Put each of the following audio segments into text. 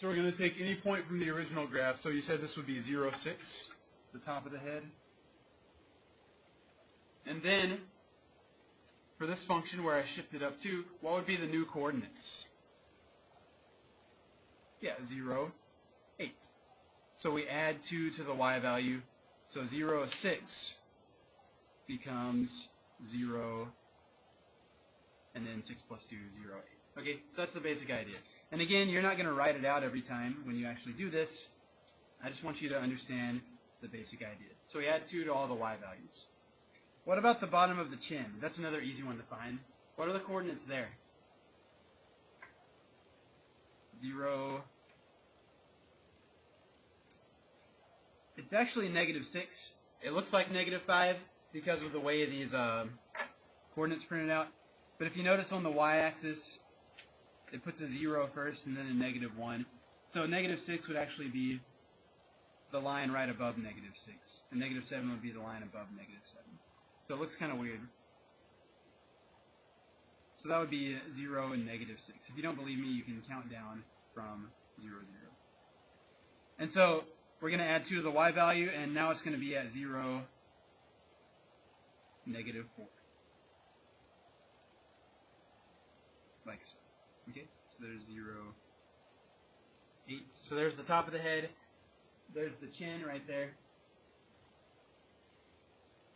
So we're going to take any point from the original graph. So you said this would be 0, 6, the top of the head. And then, for this function where I shifted up to, what would be the new coordinates? Yeah, 0, 8. So we add 2 to the y value. So 0, 6 becomes 0, and then 6 plus 2, 0, 8. Okay, so that's the basic idea. And again, you're not going to write it out every time when you actually do this. I just want you to understand the basic idea. So we add 2 to all the y values. What about the bottom of the chin? That's another easy one to find. What are the coordinates there? 0. It's actually negative 6. It looks like negative 5 because of the way these coordinates printed out. But if you notice on the y-axis, it puts a 0 first and then a negative 1. So negative 6 would actually be the line right above negative 6. And negative 7 would be the line above negative 7. So it looks kind of weird. So that would be 0 and negative 6. If you don't believe me, you can count down from 0, 0. And so we're going to add 2 to the y value, and now it's going to be at 0, negative 4. Like so. Okay, so there's 0, 8. So there's the top of the head. There's the chin right there.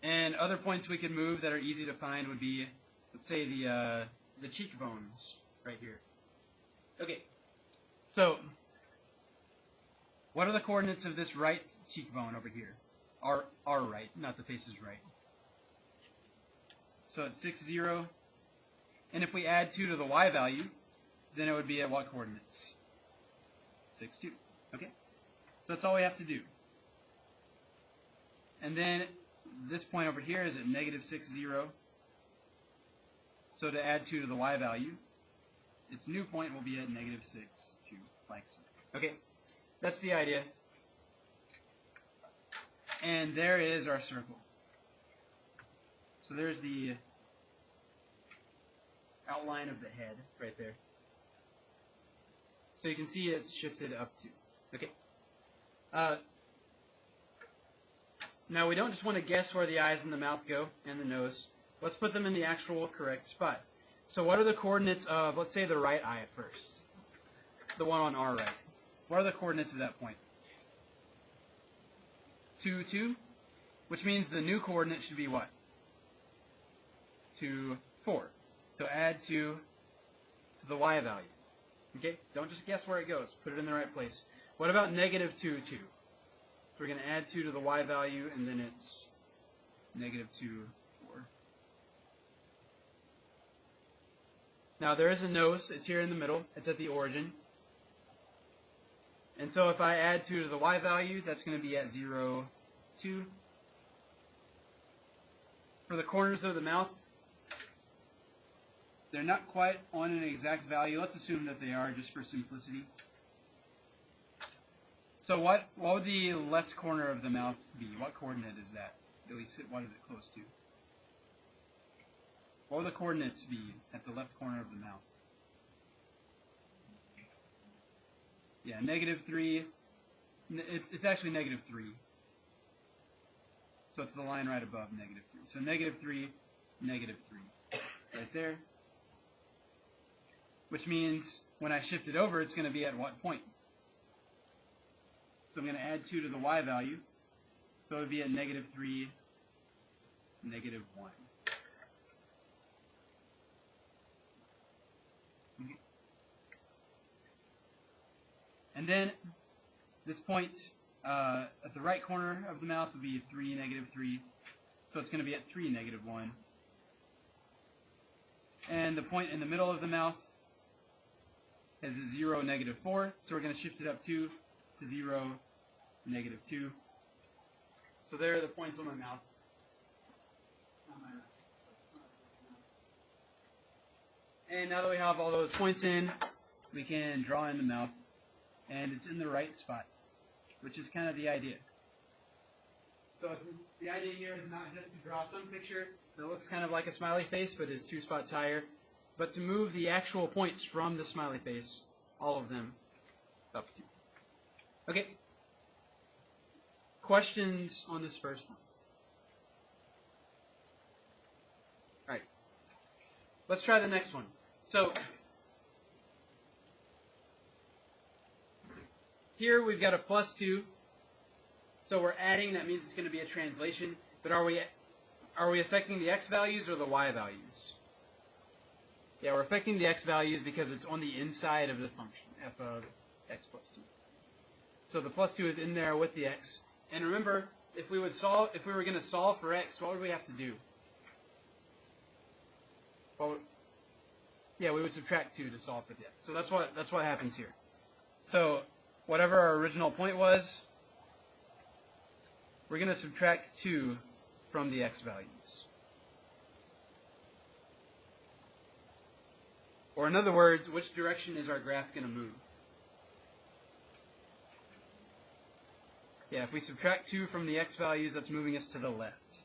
And other points we could move that are easy to find would be, let's say, the cheekbones right here. Okay, so what are the coordinates of this right cheekbone over here? Our right, not the face's right. So it's 6, 0. And if we add 2 to the y value, then it would be at what coordinates? 6, 2. Okay? So that's all we have to do. And then this point over here is at negative 6, 0. So to add 2 to the y value, its new point will be at negative 6, 2, like so. Okay? That's the idea. And there is our circle. So there's the outline of the head right there. So you can see it's shifted up to. Okay. Now we don't just want to guess where the eyes and the mouth go and the nose. Let's put them in the actual correct spot. So what are the coordinates of, let's say, the right eye at first? The one on our right. What are the coordinates of that point? 2, 2, which means the new coordinate should be what? 2, 4. So add 2 to the y value. Okay? Don't just guess where it goes. Put it in the right place. What about negative 2, 2? So we're going to add 2 to the y value, and then it's negative 2, 4. Now there is a nose. It's here in the middle. It's at the origin. And so if I add 2 to the y value, that's going to be at 0, 2. For the corners of the mouth, they're not quite on an exact value. Let's assume that they are, just for simplicity. So what would the left corner of the mouth be? What coordinate is that? At least what is it close to? What would the coordinates be at the left corner of the mouth? Yeah, negative 3. It's actually negative 3. So it's the line right above negative 3. So negative 3, negative 3. Right there. Which means when I shift it over, it's going to be at what point? So I'm going to add 2 to the y value. So it would be at negative 3, negative 1. Okay. And then this point at the right corner of the mouth would be 3, negative 3. So it's going to be at 3, negative 1. And the point in the middle of the mouth is a 0, negative 4. So we're going to shift it up 2 to 0, negative 2. So there are the points on my mouth. And now that we have all those points in, we can draw in the mouth. And it's in the right spot, which is kind of the idea. So the idea here is not just to draw some picture that looks kind of like a smiley face, but is 2 spots higher, but to move the actual points from the smiley face, all of them, up 2. Okay. Questions on this first one? Alright. Let's try the next one. So, here we've got a plus 2. So we're adding, that means it's going to be a translation. But are we affecting the x values or the y values? Yeah, we're affecting the x values because it's on the inside of the function, f of x plus 2. So the plus 2 is in there with the x. And remember, if we were going to solve for x, what would we have to do? Well, yeah, we would subtract 2 to solve for the x. So that's what happens here. So whatever our original point was, we're going to subtract 2 from the x values. Or in other words, which direction is our graph going to move? Yeah, if we subtract 2 from the x values, that's moving us to the left.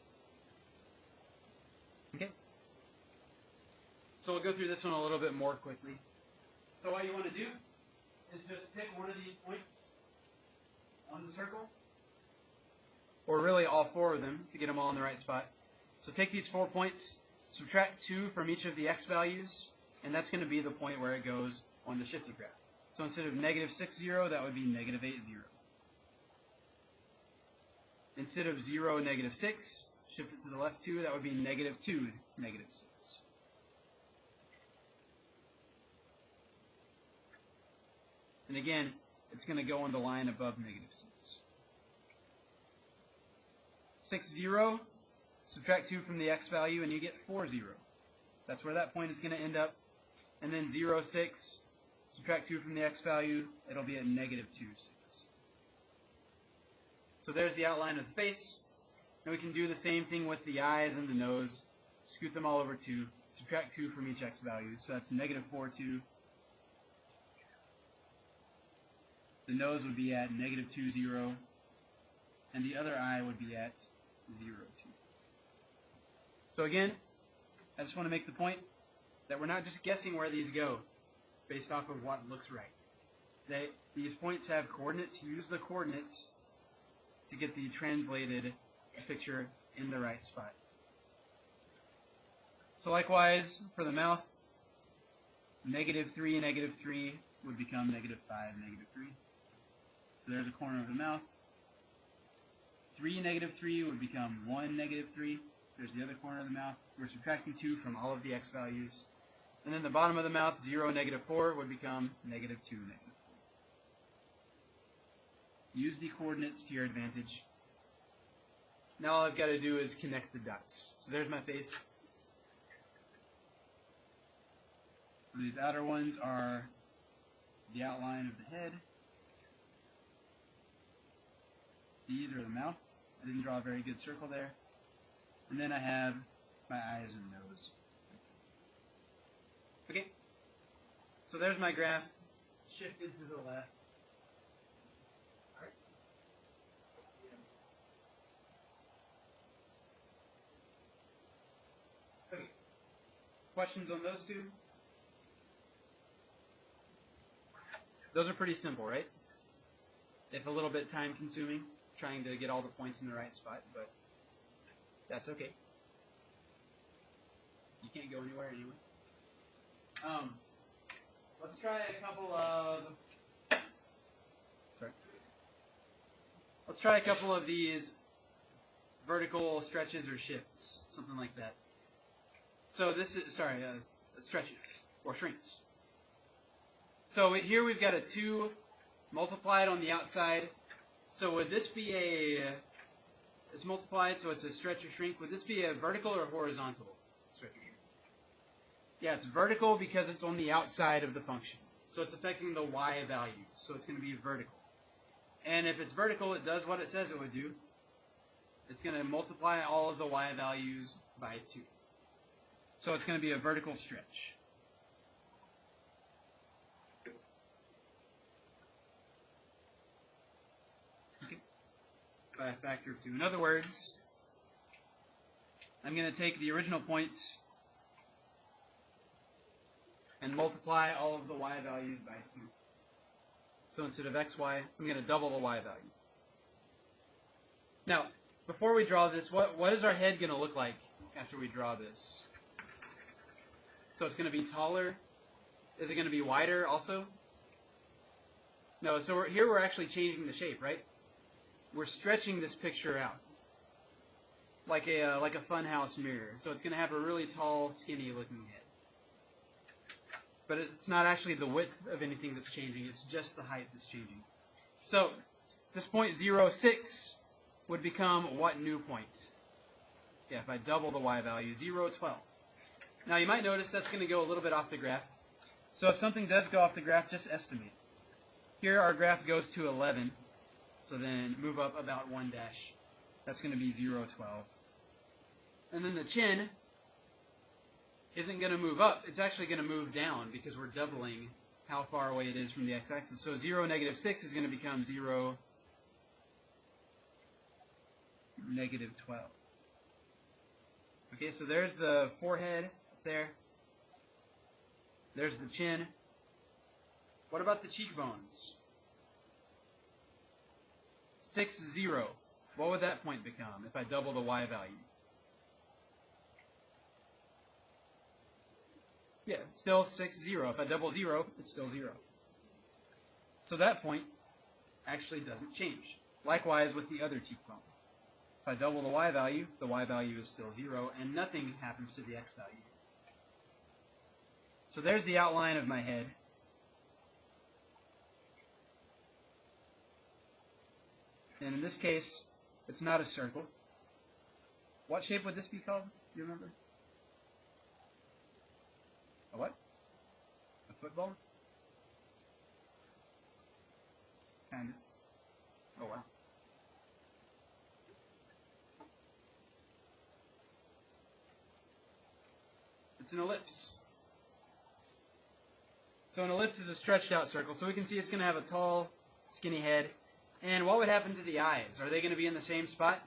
Okay? So we'll go through this one a little bit more quickly. So what you want to do is just pick one of these points on the circle, or really all 4 of them to get them all in the right spot. So take these 4 points, subtract 2 from each of the x values, and that's going to be the point where it goes on the shifted graph. So instead of negative 6, 0, that would be negative 8, 0. Instead of 0, negative 6, shift it to the left 2, that would be negative 2, negative 6. And again, it's going to go on the line above negative 6. 6, 0, subtract 2 from the x value, and you get 4, 0. That's where that point is going to end up. And then 0, 6, subtract 2 from the x value, it'll be at negative 2, 6. So there's the outline of the face. And we can do the same thing with the eyes and the nose. Scoot them all over 2. Subtract 2 from each x value. So that's negative 4, 2. The nose would be at negative 2, 0. And the other eye would be at 0, 2. So again, I just want to make the point that we're not just guessing where these go based off of what looks right. These points have coordinates. Use the coordinates to get the translated picture in the right spot. So likewise, for the mouth, negative 3, negative 3 would become negative 5, negative 3. So there's a corner of the mouth. 3, negative 3 would become 1, negative 3. There's the other corner of the mouth. We're subtracting 2 from all of the x values. And then the bottom of the mouth, 0, negative 4, would become negative 2, negative 4. Use the coordinates to your advantage. Now all I've got to do is connect the dots. So there's my face. So these outer ones are the outline of the head. These are the mouth. I didn't draw a very good circle there. And then I have my eyes and nose. Okay. So there's my graph. Shifted to the left. Okay. Questions on those two? Those are pretty simple, right? If a little bit time consuming, trying to get all the points in the right spot, but that's okay. You can't go anywhere anyway. Let's try a couple of... Sorry. Let's try a couple of these vertical stretches or shifts, something like that. So this is, stretches, or shrinks. So here we've got a 2 multiplied on the outside. So would this be it's multiplied, so it's a stretch or shrink. Would this be a vertical or horizontal stretch or shrink? Yeah, it's vertical because it's on the outside of the function. So it's affecting the y values. So it's going to be vertical. And if it's vertical, it does what it says it would do. It's going to multiply all of the y values by 2. So it's going to be a vertical stretch. Okay. By a factor of 2. In other words, I'm going to take the original points and multiply all of the y values by 2. So instead of xy, I'm going to double the y value. Now, before we draw this, what is our head going to look like after we draw this? So it's going to be taller. Is it going to be wider also? No, so here we're actually changing the shape, right? We're stretching this picture out like a funhouse mirror. So it's going to have a really tall, skinny looking head. But it's not actually the width of anything that's changing, it's just the height that's changing. So this point 0, 6 would become what new point? Yeah, if I double the y value, 0, 12. Now you might notice that's going to go a little bit off the graph. So if something does go off the graph, just estimate. Here our graph goes to 11, so then move up about 1 dash. That's going to be 0, 12. And then the chin isn't going to move up, it's actually going to move down because we're doubling how far away it is from the x-axis. So 0, negative 6 is going to become 0, negative 12. Okay, so there's the forehead up there. There's the chin. What about the cheekbones? 6, 0. What would that point become if I double the y value? Yeah, still 6, 0. If I double 0, it's still 0. So that point actually doesn't change. Likewise with the other cheekbone. If I double the y value is still 0, and nothing happens to the x value. So there's the outline of my head. And in this case, it's not a circle. What shape would this be called? Do you remember? A what? A football? Kind of. Oh, wow. It's an ellipse. So an ellipse is a stretched out circle. So we can see it's going to have a tall, skinny head. And what would happen to the eyes? Are they going to be in the same spot?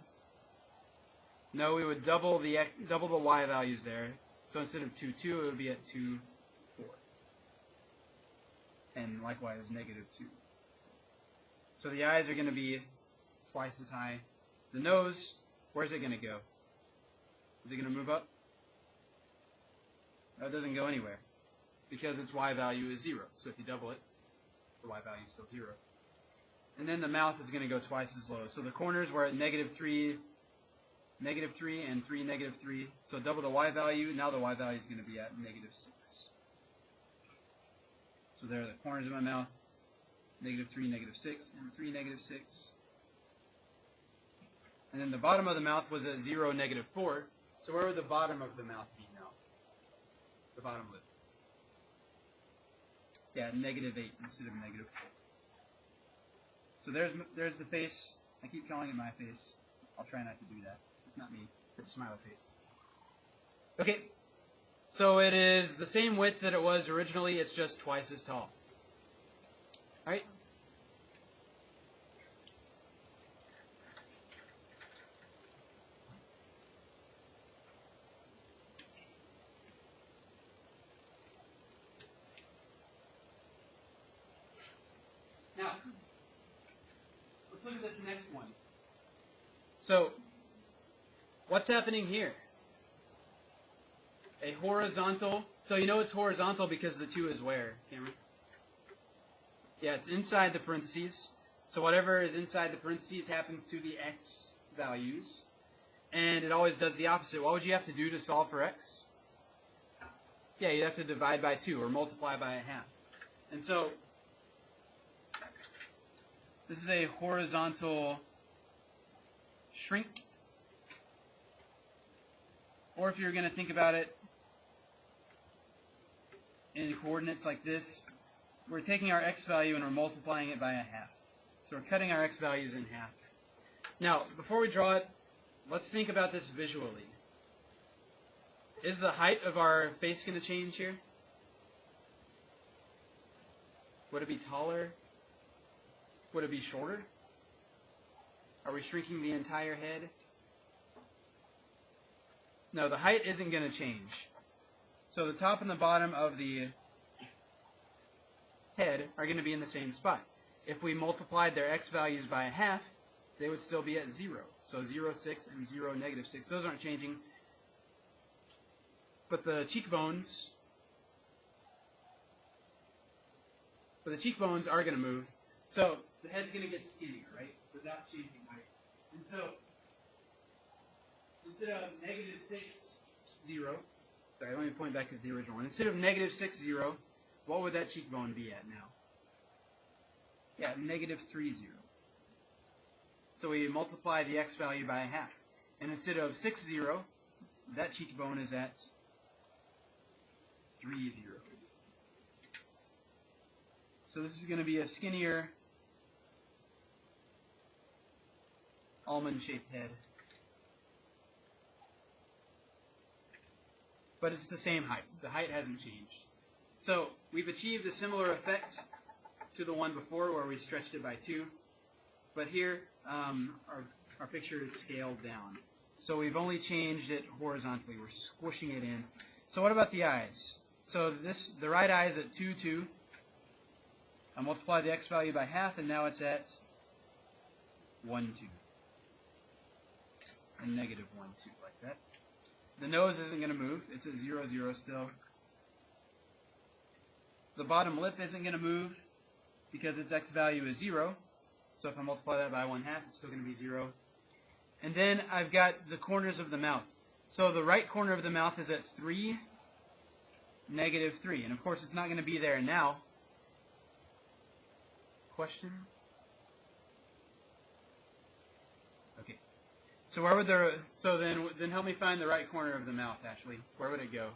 No, we would double the y values there. So instead of 2, 2, it would be at 2, 4. And likewise, negative 2. So the eyes are going to be twice as high. The nose, where's it going to go? Is it going to move up? No, it doesn't go anywhere because its y value is 0. So if you double it, the y value is still 0. And then the mouth is going to go twice as low. So the corners were at negative 3, and 3, negative 3. So double the y value. Now the y value is going to be at negative 6. So there are the corners of my mouth. Negative 3, negative 6, and 3, negative 6. And then the bottom of the mouth was at 0, negative 4. So where would the bottom of the mouth be now? The bottom lip. Yeah, negative 8 instead of negative 4. So there's the face. I keep calling it my face. I'll try not to do that. It's not me. It's a smiley face. Okay. So it is the same width that it was originally. It's just twice as tall. All right. Now, let's look at this next one. So, what's happening here? A horizontal. So you know it's horizontal because the 2 is where, Cameron? Yeah, it's inside the parentheses. So whatever is inside the parentheses happens to the x values. And it always does the opposite. What would you have to do to solve for x? Yeah, you'd have to divide by 2 or multiply by a half. And so this is a horizontal shrink. Or if you're going to think about it in coordinates like this, we're taking our x value and we're multiplying it by a half. So we're cutting our x values in half. Now, before we draw it, let's think about this visually. Is the height of our face going to change here? Would it be taller? Would it be shorter? Are we shrinking the entire head? No, the height isn't going to change. So the top and the bottom of the head are going to be in the same spot. if we multiplied their x values by a half, they would still be at 0. So 0, 6, and 0, negative 6. Those aren't changing. But the cheekbones are going to move. So the head's going to get skinnier, right? Without changing height. And so instead of negative 6, 0, sorry, let me point back to the original one. Instead of negative 6, 0, what would that cheekbone be at now? Yeah, negative 3, 0. So we multiply the x value by a half. And instead of 6, 0, that cheekbone is at 3, 0. So this is going to be a skinnier, almond-shaped head. But it's the same height. The height hasn't changed. So we've achieved a similar effect to the one before where we stretched it by 2. But here, our picture is scaled down. So we've only changed it horizontally. We're squishing it in. So what about the eyes? So the right eye is at 2, 2. I multiply the x value by half, and now it's at 1, 2. And negative 1, 2, like that. The nose isn't going to move. It's at 0, 0 still. The bottom lip isn't going to move because its x value is 0. So if I multiply that by 1/2, it's still going to be 0. And then I've got the corners of the mouth. So the right corner of the mouth is at 3, negative 3. And of course, it's not going to be there now. Question? Okay. So where would then help me find the right corner of the mouth, Ashley. Where would it go?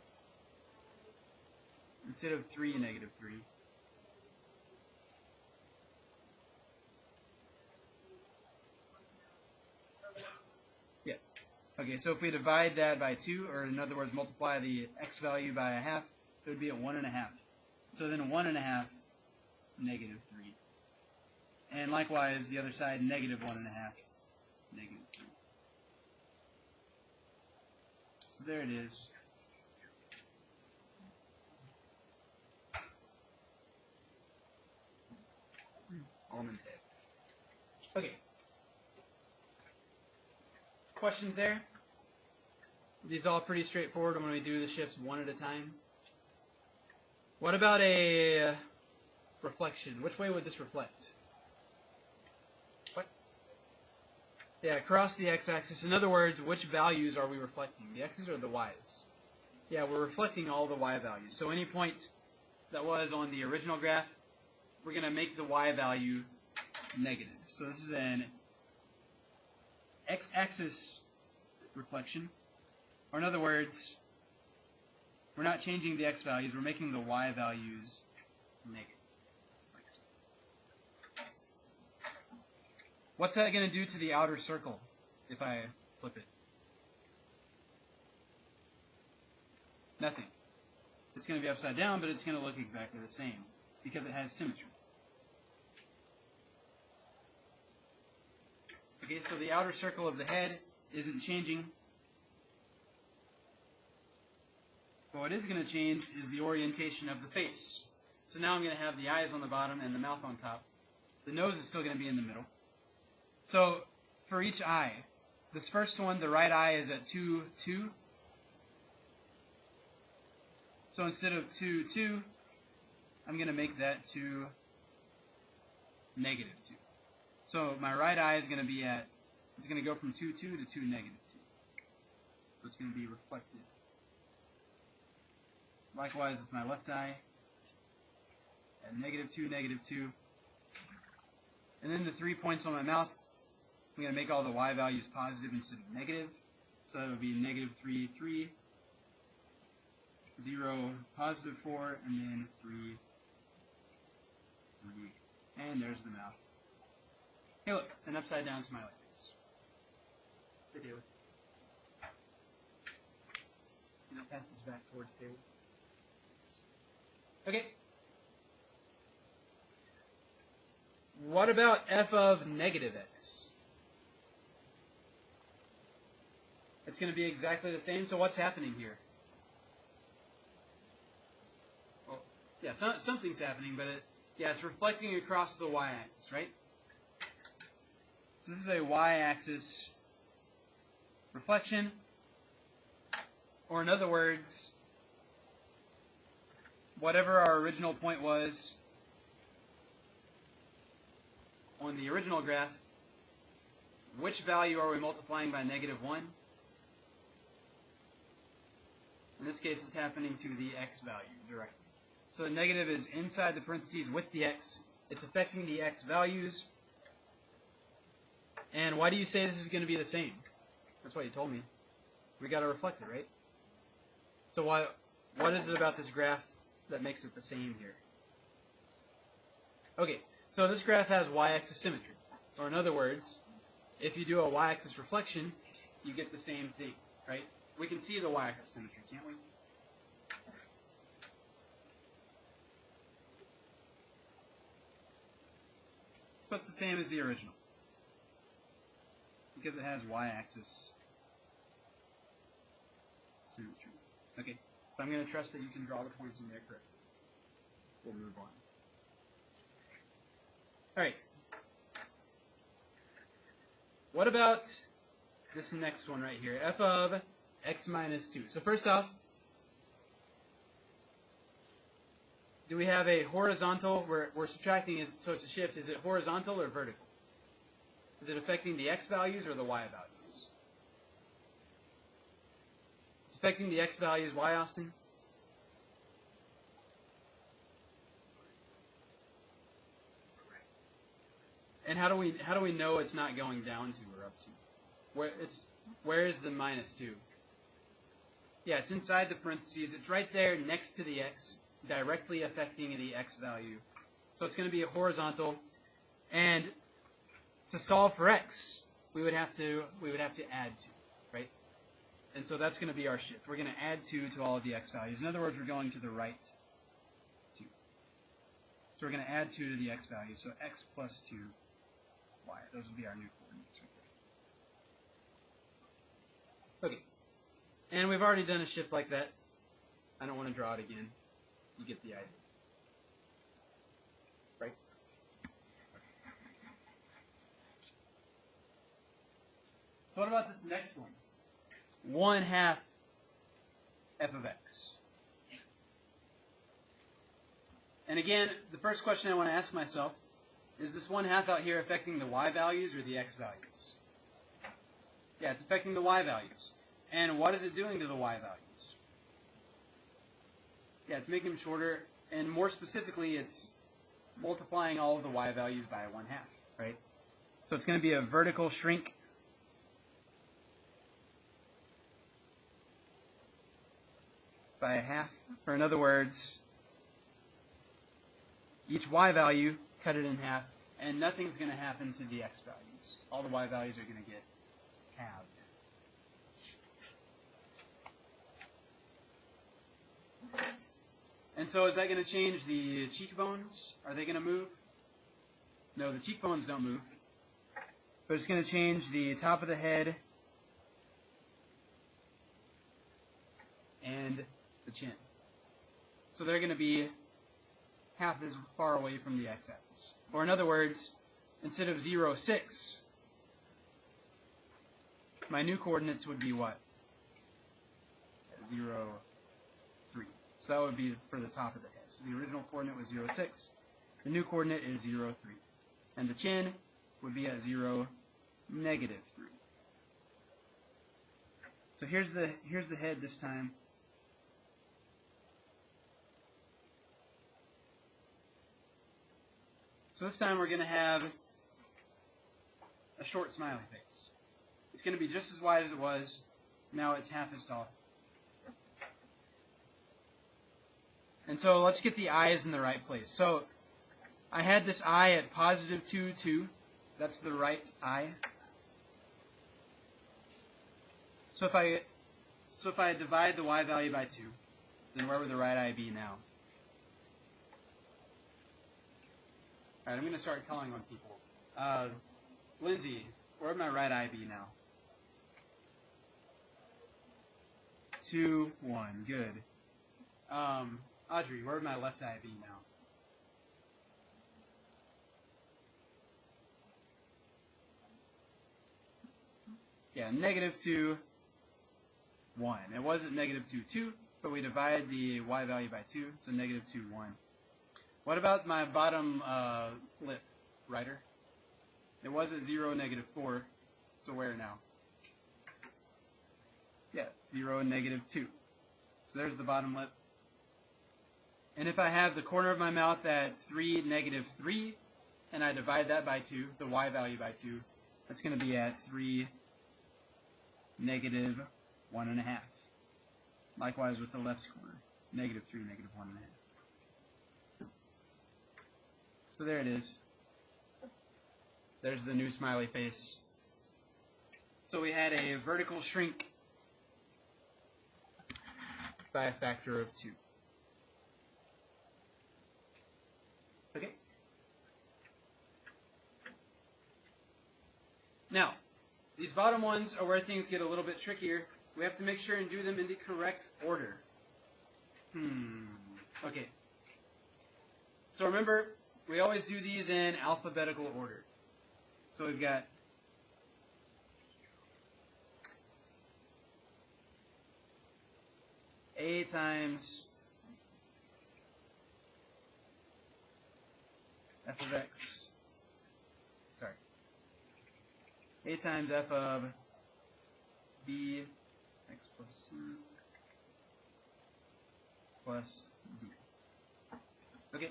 Instead of 3, negative 3. Yeah. Okay, so if we divide that by 2, or in other words, multiply the x value by a half, it would be at 1 1/2. So then 1 1/2, negative 3. And likewise, the other side, negative 1 1/2, negative 3. So there it is. Almond head. Okay. Questions there? These are all pretty straightforward when we do the shifts one at a time. What about a reflection? Which way would this reflect? What? Yeah, across the x-axis. In other words, which values are we reflecting? The x's or the y's? Yeah, we're reflecting all the y values. So any point that was on the original graph, we're going to make the y value negative. So this is an x-axis reflection. Or in other words, we're not changing the x values, we're making the y values negative. Like so. What's that going to do to the outer circle if I flip it? Nothing. It's going to be upside down, but it's going to look exactly the same because it has symmetry. Okay, so the outer circle of the head isn't changing. But what is going to change is the orientation of the face. So now I'm going to have the eyes on the bottom and the mouth on top. The nose is still going to be in the middle. So for each eye, this first one, the right eye is at 2, 2. So instead of 2, 2, I'm going to make that to negative 2. So my right eye is going to be at, it's going to go from 2, 2 to 2, negative 2. So it's going to be reflected. Likewise with my left eye, at negative 2, negative 2. And then the 3 points on my mouth, I'm going to make all the y values positive instead of negative. So that would be negative 3, 3, 0, positive 4, and then 3, 3. And there's the mouth. Hey look, an upside down smiley face. Hey Taylor. Can I pass this back towards Taylor? Okay. What about f of negative x? It's going to be exactly the same, so what's happening here? Well, yeah, something's happening, but Yeah, it's reflecting across the y-axis, right? So this is a y-axis reflection, or in other words, whatever our original point was on the original graph, which value are we multiplying by -1? In this case, it's happening to the x value directly. So the negative is inside the parentheses with the x. It's affecting the x values. And why do you say this is going to be the same? That's what you told me. We got to reflect it, right? So what is it about this graph that makes it the same here? Okay, so this graph has y-axis symmetry. Or in other words, if you do a y-axis reflection, you get the same thing, right? We can see the y-axis symmetry, can't we? So it's the same as the original, because it has y-axis symmetry. Okay, so I'm going to trust that you can draw the points in there correctly. We'll move on. All right. What about this next one right here? F of x minus 2. So first off, do we have a horizontal? We're subtracting it, so it's a shift. Is it horizontal or vertical? Is it affecting the x values or the y values? It's affecting the x values. Why, Austin? And how do we know it's not going down to or up to? Where is the -2? Yeah, it's inside the parentheses. It's right there next to the x, directly affecting the x value. So it's going to be a horizontal, and to solve for x, we would have to add 2, right? And so that's going to be our shift. We're going to add 2 to all of the x values. In other words, we're going to the right 2. So we're going to add 2 to the x value. So x plus 2, y. Those would be our new coordinates right there. Okay. And we've already done a shift like that. I don't want to draw it again. You get the idea. Right? So what about this next one? 1/2 f of x. And again, the first question I want to ask myself, is this 1/2 out here affecting the y values or the x values? Yeah, it's affecting the y values. And what is it doing to the y values? Yeah, it's making them shorter, and more specifically, it's multiplying all of the y values by 1/2, right? So it's going to be a vertical shrink. By a half, or in other words, each y value, cut it in half, and nothing's going to happen to the x values. All the y values are going to get halved. And so is that going to change the cheekbones? Are they going to move? No, the cheekbones don't move. But it's going to change the top of the head and the chin. So they're going to be half as far away from the x-axis. Or in other words, instead of 0, 6, my new coordinates would be what? 0, 3. So that would be for the top of the head. So the original coordinate was 0, 6. The new coordinate is 0, 3. And the chin would be at 0, -3. So here's the head this time. So this time we're going to have a short smiley face. It's going to be just as wide as it was. Now it's half as tall. And so let's get the eyes in the right place. So I had this eye at +2, 2. That's the right eye. So if I divide the y value by 2, then where would the right eye be now? All right, I'm going to start calling on people. Lindsay, where would my right eye be now? 2, 1, good. Audrey, where would my left eye be now? Yeah, negative 2, 1. It wasn't negative 2, 2, but we divide the y value by 2, so negative 2, 1. What about my bottom lip, writer? It was at 0, negative 4, so where now? Yeah, 0 and negative 2. So there's the bottom lip. And if I have the corner of my mouth at 3, negative 3, and I divide that by 2, the y value by 2, that's going to be at 3, negative 1.5. Likewise with the left corner, negative 3, negative 1.5. So there it is. There's the new smiley face. So we had a vertical shrink by a factor of 2. Okay. Now, these bottom ones are where things get a little bit trickier. We have to make sure and do them in the correct order. Okay. So remember, we always do these in alphabetical order. So we've got A times f of x, sorry, A times f of b x plus c plus d. Okay.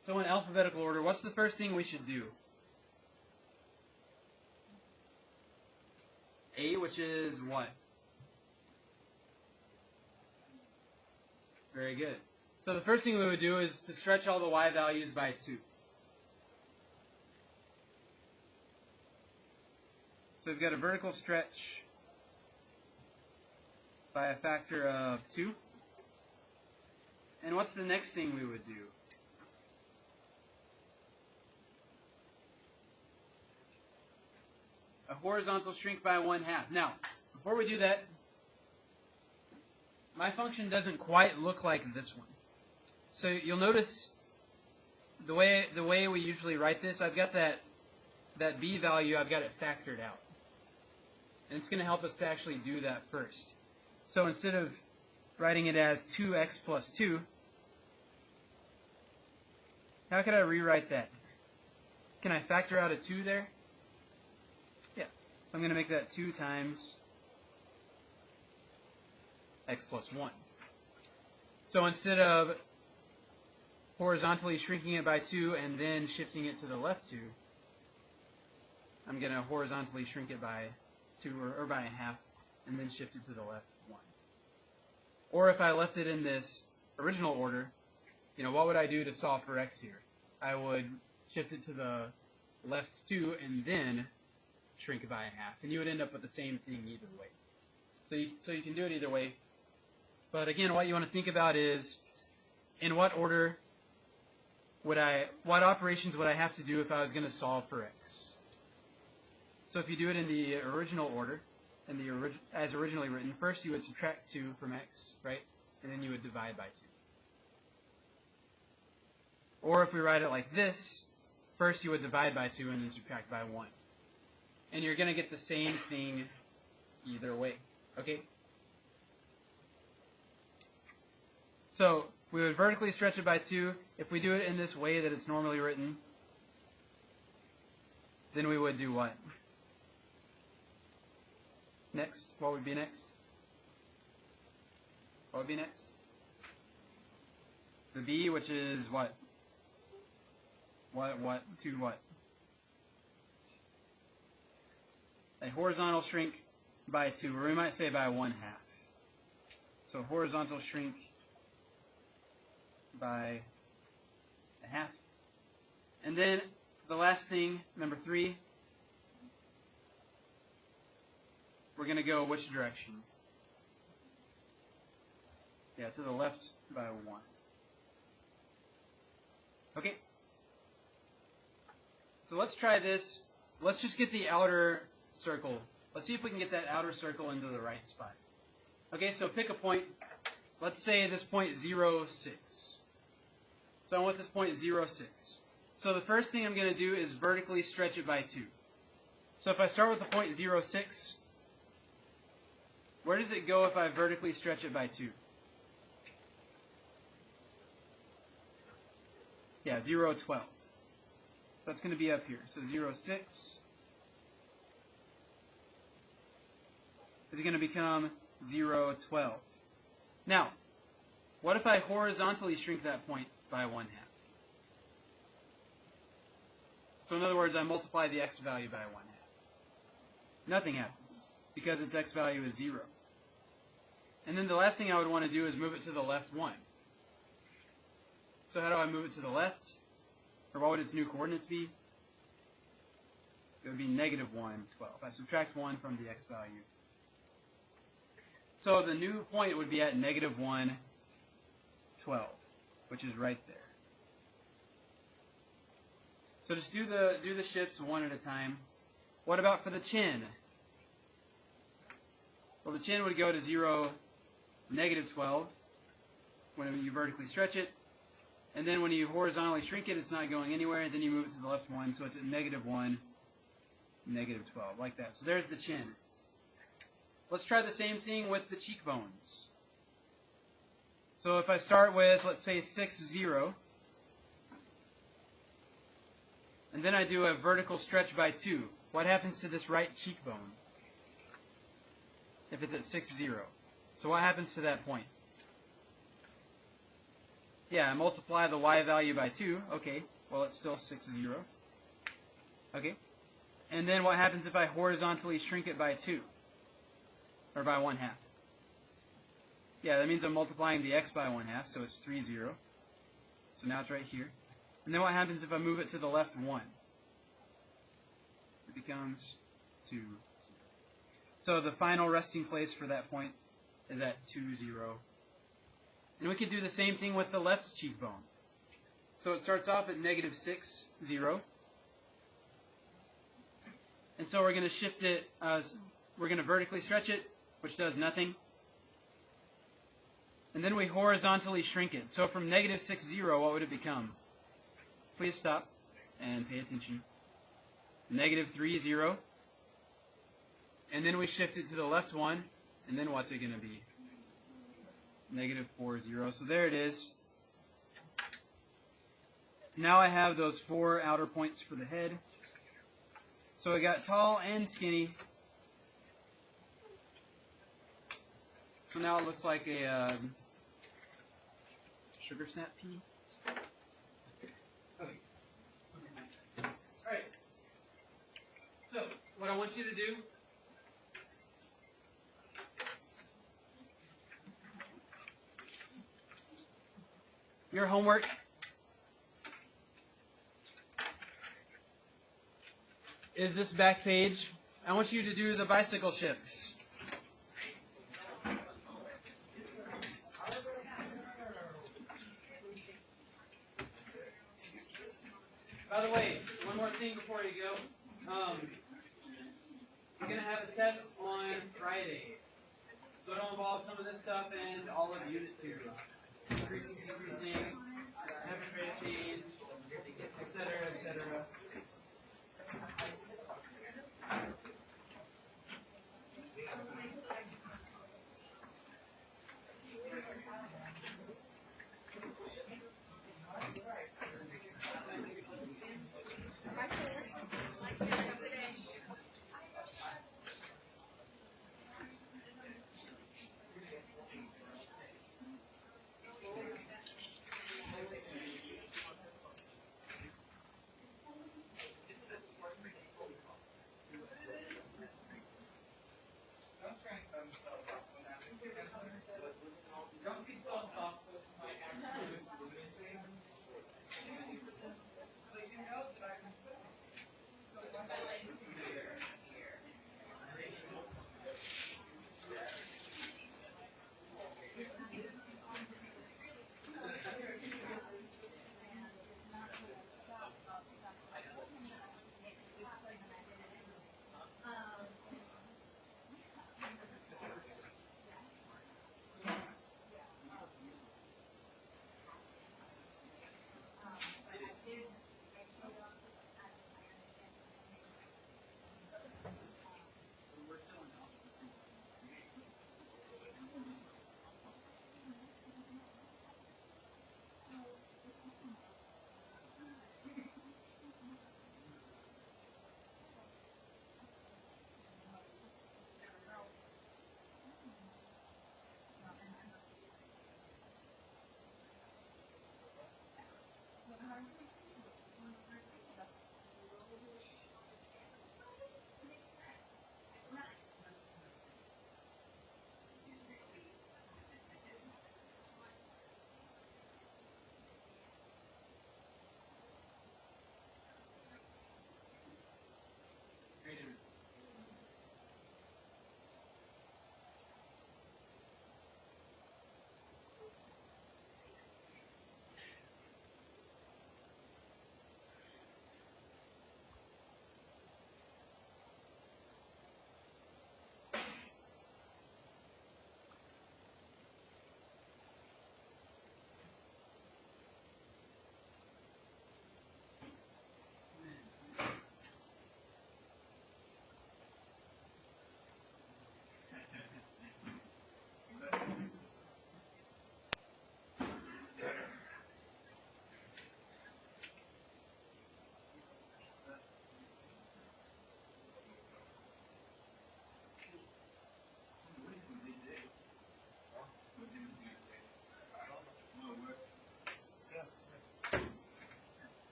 So in alphabetical order, what's the first thing we should do? A, which is what? Very good. So the first thing we would do is to stretch all the y values by 2. So we've got a vertical stretch by a factor of 2. And what's the next thing we would do? A horizontal shrink by 1/2. Now, before we do that, my function doesn't quite look like this one. So you'll notice the way we usually write this, I've got that b value, I've got it factored out. And it's going to help us to actually do that first. So instead of writing it as 2x plus 2, how could I rewrite that? Can I factor out a 2 there? Yeah. So I'm going to make that 2 times x plus 1. So instead of horizontally shrinking it by 2 and then shifting it to the left 2, I'm going to horizontally shrink it by 2 or by 1/2 and then shift it to the left 1. Or if I left it in this original order, what would I do to solve for x here? I would shift it to the left 2 and then shrink it by 1/2. And you would end up with the same thing either way. So you can do it either way. But again, what you want to think about is, in what order what operations would I have to do if I was going to solve for x? So if you do it in the original order, as originally written, first you would subtract 2 from x, right? And then you would divide by 2. Or if we write it like this, first you would divide by 2 and then subtract by 1. And you're going to get the same thing either way, okay? So we would vertically stretch it by 2. If we do it in this way that it's normally written, then we would do what? Next? What would be next? What would be next? The b, which is what? What? To what? A horizontal shrink by 2, or we might say by 1/2. So horizontal shrink by 1/2. And then the last thing, number 3, we're going to go which direction? Yeah, to the left by 1. Okay. So let's try this. Let's just get the outer circle. Let's see if we can get that outer circle into the right spot. Okay, so pick a point. Let's say this point 0, 6. So I want this point 0, 6. So the first thing I'm going to do is vertically stretch it by 2. So if I start with the point 0.06, where does it go if I vertically stretch it by 2? Yeah, 0.12. So that's going to be up here. So 0.6 is going to become 0.12. Now, what if I horizontally shrink that point by 1/2? So in other words, I multiply the x value by 1/2. Nothing happens because its x value is 0. And then the last thing I would want to do is move it to the left 1. So how do I move it to the left? Or what would its new coordinates be? It would be negative 1/12. I subtract 1 from the x value. So the new point would be at negative 1/12, which is right there. So just do the shifts one at a time. What about for the chin? Well, the chin would go to 0, negative 12, when you vertically stretch it. And then when you horizontally shrink it, it's not going anywhere. And then you move it to the left 1, so it's at negative 1, negative 12, like that. So there's the chin. Let's try the same thing with the cheekbones. So if I start with, let's say, 6, 0, and then I do a vertical stretch by 2, what happens to this right cheekbone if it's at 6, 0? So what happens to that point? Yeah, I multiply the y value by 2. Okay, well, it's still 6, 0. Okay. And then what happens if I horizontally shrink it by 2? Or by 1/2? Yeah, that means I'm multiplying the x by 1/2, so it's 3, 0. So now it's right here. And then what happens if I move it to the left 1? It becomes 2, 0. So the final resting place for that point is at 2, 0. And we could do the same thing with the left cheekbone. So it starts off at negative 6, 0. And so we're going to shift it, we're going to vertically stretch it, which does nothing. And then we horizontally shrink it. So from negative 6, 0, what would it become? Please stop and pay attention. Negative 3, 0. And then we shift it to the left 1. And then what's it going to be? Negative 4, 0. So there it is. Now I have those 4 outer points for the head. So I got tall and skinny. So now it looks like a sugar snap pea. Okay. Alright. So, what I want you to do your homework is this back page. I want you to do the bicycle shifts. By the way, one more thing before you go. You're going to have a test on Friday. So it'll involve some of this stuff and all of Unit 2. Increasing, decreasing, having rate of change, etc., etc.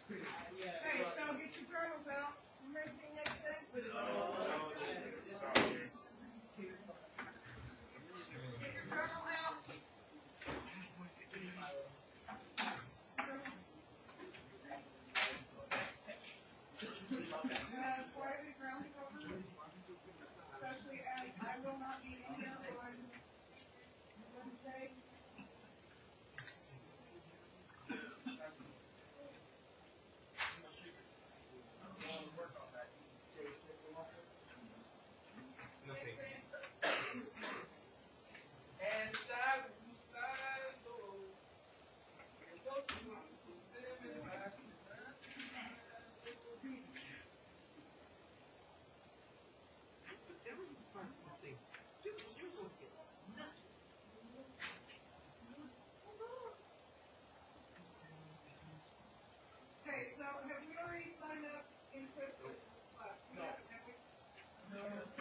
Hey, so get your journals out. You missing anything? Get your journal out. Slightly ground cover, especially as I will not be here on Wednesday. Okay, so have we already signed up in Christmas class? Yeah. Have we?